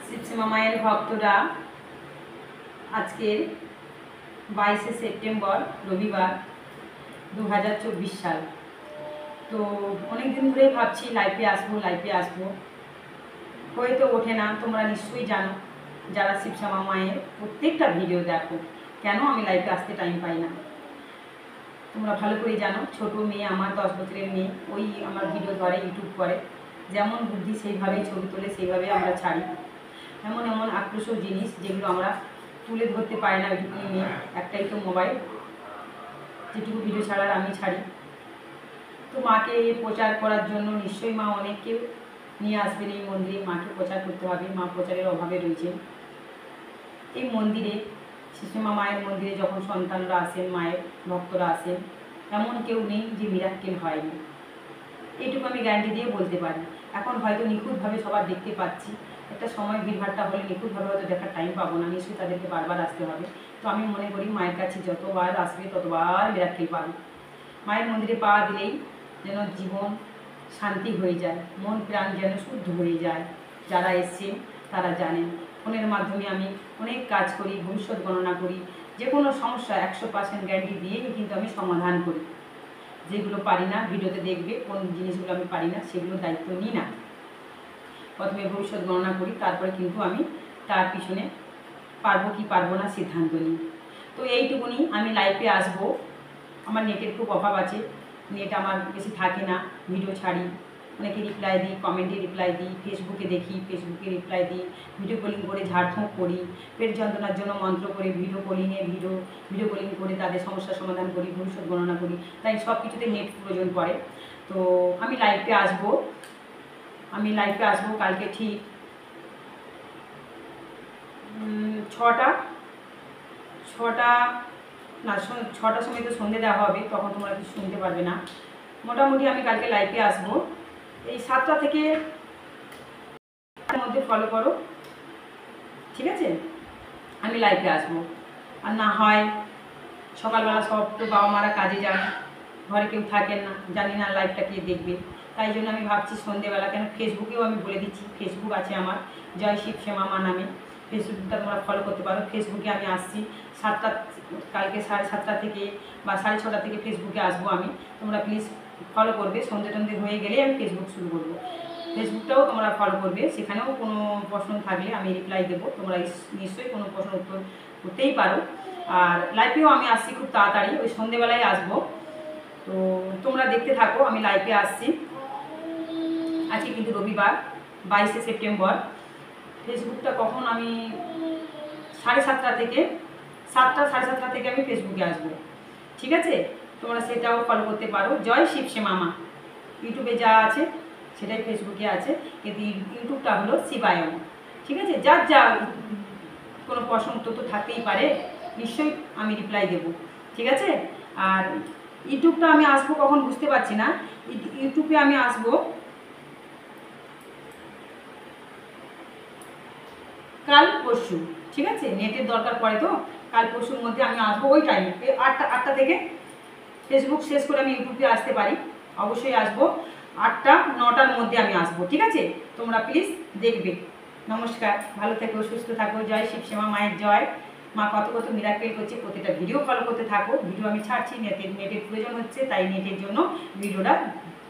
শিবশ্যামা মায়ের ভক্তরা আজকের 22শে সেপ্টেম্বর রবিবার 2024 সাল। তো অনেক দিন ধরেই ভাবছি লাইভে আসবো, হয়তো ওঠে না। তোমরা নিশ্চয়ই জানো, যারা শিবশ্যামা মায়ের প্রত্যেকটা ভিডিও দেখো, কেন আমি লাইভে আসতে টাইম পাই না। তোমরা ভালো করেই জানো, ছোট মেয়ে আমার, 10 বছরের মেয়ে, ওই আমার ভিডিও ধরে, ইউটিউব করে, যেমন বুদ্ধি সেইভাবেই ছবি তোলে, সেইভাবে আমরা ছাড়ি। এমন এমন আকর্ষক জিনিস যেগুলো আমরা তুলে ধরতে পারি না। ওইটুকু মেয়ে, একটাই তো মোবাইল, যেটুকু ভিডিও ছাড়ার আমি ছাড়ি। তো মাকে প্রচার করার জন্য নিশ্চয়ই মা অনেককে নিয়ে আসবেন এই মন্দিরে। মাকে প্রচার করতে হবে, মা প্রচারের অভাবে রয়েছে এই মন্দিরে। শিবশ্যামা মায়ের মন্দিরে যখন সন্তানরা আসেন, মায়ের ভক্তরা আসেন, এমন কেউ নেই যে মিরাক্কেল হয়নি, এইটুকু আমি গ্যারান্টি দিয়ে বলতে পারি। এখন হয়তো নিখুঁতভাবে সবার দেখতে পাচ্ছি, একটা সময় ভিড়ভাড়টা হলে নিখুঁতভাবে হয়তো দেখার টাইম পাবো না, নিশ্চয়ই তাদেরকে বারবার আসতে হবে। তো আমি মনে করি মায়ের কাছে যতবার আসবে ততবার মিরাক্কেল পাবে। মায়ের মন্দিরে পা দিলেই যেন জীবন শান্তি হয়ে যায়, মন প্রাণ যেন শুদ্ধ হয়ে যায়। যারা এসছেন তারা জানেন, ফোনের মাধ্যমে আমি অনেক কাজ করি, ভবিষ্যৎ গণনা করি, যে কোনো সমস্যা 100% গ্যারান্টি দিয়েই কিন্তু আমি সমাধান করি। যেগুলো পারি না ভিডিওতে দেখবে, কোন জিনিসগুলো আমি পারি না সেগুলোর দায়িত্ব নিই না। প্রথমে ভবিষ্যৎ গণনা করি, তারপরে কিন্তু আমি তার পিছনে পারবো কি পারবো না সিদ্ধান্ত নিই। তো এইটুকুনি, আমি লাইভে আসবো। আমার নেটের খুব অভাব আছে, নেট আমার বেশি থাকে না। ভিডিও ছাড়ি, অনেকে রিপ্লাই দিই, কমেন্টে রিপ্লাই দিই, ফেসবুকে দেখি, ফেসবুকে রিপ্লাই দিই, ভিডিও কলিং করে ঝাড়ফুঁক করি, পেট যন্ত্রণার জন্য মন্ত্র করে ভিডিও কলিং করে তাদের সমস্যার সমাধান করি, ভবিষ্যৎ গণনা করি। তাই সব কিছুতে নেট প্রয়োজন পড়ে। তো আমি লাইভে আসবো কালকে ঠিক 6টা না, 6টার সময় তো সন্ধে দেওয়া হবে, তখন তোমরা কিছু শুনতে পারবে না। মোটামুটি আমি কালকে লাইভে আসবো এই 7টা থেকে মধ্যে। ফলো করো, ঠিক আছে? আমি লাইভে আসবো। আর না হয় সকালবেলা সব তো বাবা মারা কাজে যান, ঘরে কেউ থাকেন না, জানি না লাইভটা কে দেখবে। তাই জন্য আমি ভাবছি সন্ধেবেলা, কেন ফেসবুকেও আমি বলে দিচ্ছি, ফেসবুক আছে আমার, জয় শিবশ্যামা মা নামে। ফেসবুকটা তোমরা ফলো করতে পারো। ফেসবুকে আমি আসছি কালকে 7:30 থেকে বা 6:30 থেকে ফেসবুকে আসবো আমি। তোমরা প্লিজ ফলো করবে। সন্ধে হয়ে গেলে আমি ফেসবুক শুরু করবো। ফেসবুকটাও তোমরা ফলো করবে, সেখানেও কোনো প্রশ্ন থাকলে আমি রিপ্লাই দেবো। তোমরা নিশ্চয়ই কোনো প্রশ্ন উত্তর করতেই পারো। আর লাইভেও আমি আসছি খুব তাড়াতাড়ি, ওই সন্ধেবেলায় আসবো। তো তোমরা দেখতে থাকো, আমি লাইভে আসছি। আজকে কিন্তু রবিবার 22শে সেপ্টেম্বর। ফেসবুকটা কখন আমি 7:30 থেকে 7টা 7:30 থেকে আমি ফেসবুকে আসবো, ঠিক আছে? তোমরা সেটাও ফলো করতে পারো, জয় শিবশ্যামা মা। ইউটিউবে যা আছে সেটাই ফেসবুকে আছে, কিন্তু ইউটিউবটা হলো শিবায়ন, ঠিক আছে? যার যা কোনো প্রশ্ন উত্তর তো থাকতেই পারে, নিশ্চয়ই আমি রিপ্লাই দেবো, ঠিক আছে? আর ইউটিউবটা আমি আসবো কখন বুঝতে পারছি না। ইউটিউবে আমি আসবো কাল পরশু, ঠিক আছে? নেটের দরকার পড়ে, তো কাল পরশুর মধ্যে আমি আসবো ওই টাইমে। 8টা থেকে ফেসবুক শেষ করে আমি ইউটিউবে আসতে পারি, অবশ্যই আসবো। 8টা 9টার মধ্যে আমি আসবো, ঠিক আছে? তোমরা প্লিজ দেখবে। নমস্কার, ভালো থেকো, সুস্থ থাকো। জয় শিবশ্যামা মায়ের জয়। মা কত মিরাক্কেল করছে, প্রতিটা ভিডিও ফলো করতে থাকো। ভিডিও আমি ছাড়ছি, নেটের প্রয়োজন হচ্ছে, তাই নেটের জন্য ভিডিওটা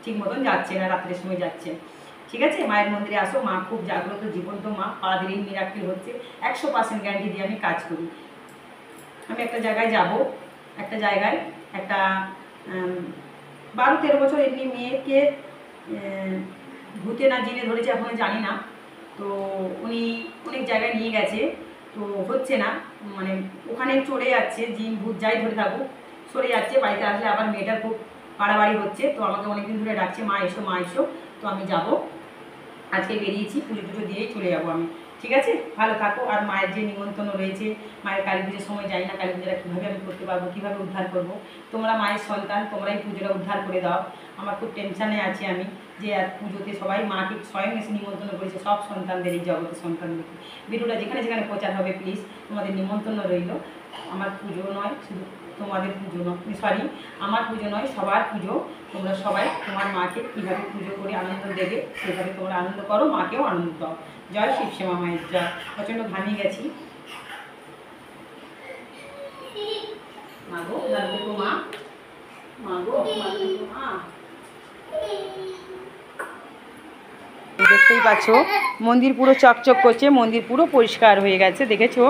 ঠিক মতন যাচ্ছে না, রাত্রের সময় যাচ্ছে, ঠিক আছে? মায়ের মন্দিরে আসো, মা খুব জাগ্রত, জীবন্ত মা, পা দিলেই মিরাক্কেল হচ্ছে। 100% গ্যারান্টি দিয়ে আমি কাজ করি। আমি একটা জায়গায় যাব, একটা 12-13 বছর এমনি মেয়েকে ভূতে না জিনে ধরেছে, এখনো জানি না। তো উনি অনেক জায়গায় নিয়ে গেছে, তো হচ্ছে না, মানে ওখানে চলে যাচ্ছে, জিন ভূত যাই ধরে থাকুক, সরে যাচ্ছে। বাড়িতে আসলে আবার মেয়েটার খুব বাড়াবাড়ি হচ্ছে, তো আমাকে অনেকদিন ধরে ডাকছে, মা এসো। তো আমি যাব, আজকে বেরিয়েছি, পুজো দিয়েই চলে যাবো আমি, ঠিক আছে? ভালো থাকো। আর মায়ের যে নিমন্ত্রণ রয়েছে, মায়ের কালী পুজোর সময় যাই না, কালী পুজোটা কীভাবে আমি করতে পারবো, কীভাবে উদ্ধার করব। তোমরা মায়ের সন্তান, তোমরাই পুজোটা উদ্ধার করে দাও। আমার খুব টেনশানে আছি আমি, যে আর পুজোতে সবাই মাকে স্বয়ং এসে নিমন্ত্রণ করেছে, সব সন্তানদের, এই জগতের সন্তানদেরকে। ভিডিওটা যেখানে প্রচার হবে, প্লিজ তোমাদের নিমন্ত্রণ রইল। আমার পুজো নয়, শুধু তোমাদের পুজো সরি আমার পুজো নয়, সবার পুজো। তোমরা সবাই তোমার মাকে কীভাবে পুজো করে আনন্দ দেবে সেভাবে তোমরা আনন্দ করো, মাকেও আনন্দ দাও। জয় শিবশ্যামা মায়ের জয়। প্রচণ্ড ঘামিয়ে গেছি। মাগো লাগবে তো মা, মাগো লাগবে তো মা। দেখতেই পাচ্ছ মন্দির পুরো চকচক করছে, মন্দির পুরো পরিষ্কার হয়ে গেছে। দেখেছো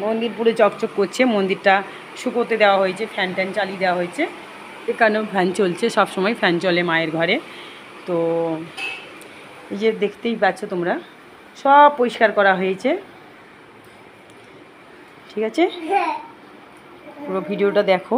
মন্দির পুরো চকচক করছে। মন্দিরটা শুকোতে দেওয়া হয়েছে, ফ্যান ট্যান চালিয়ে দেওয়া হয়েছে। এখানেও ফ্যান চলছে, সব সময় ফ্যান চলে মায়ের ঘরে। তো এই যে দেখতেই পাচ্ছ তোমরা, সব পরিষ্কার করা হয়েছে। ঠিক আছে, পুরো ভিডিওটা দেখো।